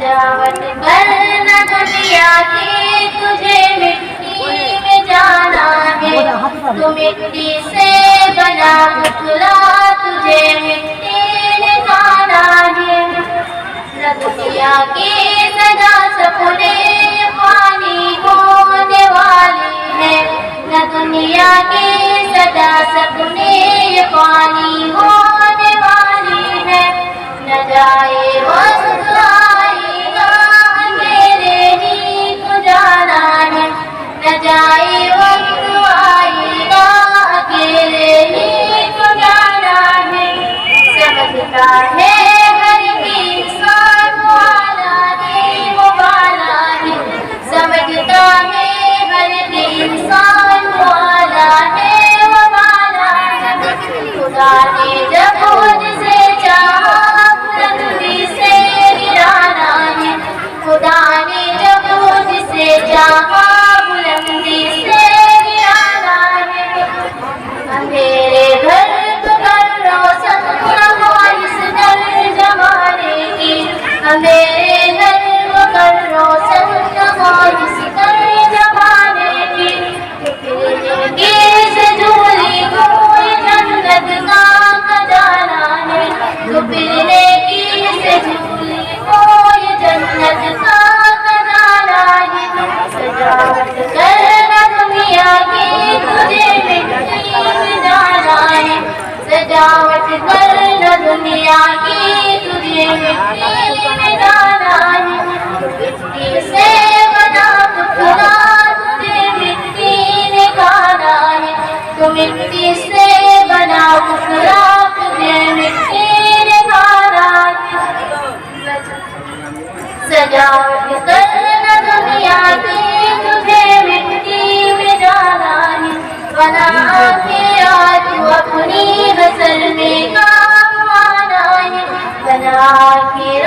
सजावट करना दुनिया की, तुझे मिट्टी में जाना है। तू मिट्टी से बना पुतला, तुझे मिट्टी में खाना है। न दुनिया की सदा सपने पानी होने वाली है। न दुनिया की सदा सपने पानी होने वाली है। न जाए वक्त आएगा अंधेरे ही तो जाना है। न जाए वक्त आएगा अकेले ही तो जाना है। समझता है हर इंसान वाला नहीं वो वाला है। समझता है हर इंसान वाला है वो वाला है। खुदा ने जब मुझसे चाहा बुलंदी से गिराना है। खुदा ने जब मुझसे चाहा बुलंदी से गिराना है। अंधेरे घर को कर रोशन इस दर जमाने की। अंधेरे घर को कर रोशन इस दर जमाने की। फिरने से झूली कोई जन्नत का खजाना है। तो फिरने की से झूली कोई जन्नत का खजाना है। सजावट करना दुनिया की, तुझे मिट्टी में जाना है। सजावट करना दुनिया की, तुझे मिट्टी में जाना है। मिट्टी से बना पुतला, तुझे मिट्टी में खाना है। तो मिट्टी से बना पुतला, तुझे मिट्टी में खाना है। सजावट करना दुनिया की, तुझे मिट्टी में जाना है। बना के आज अपनी गजल में काम आना है। बना के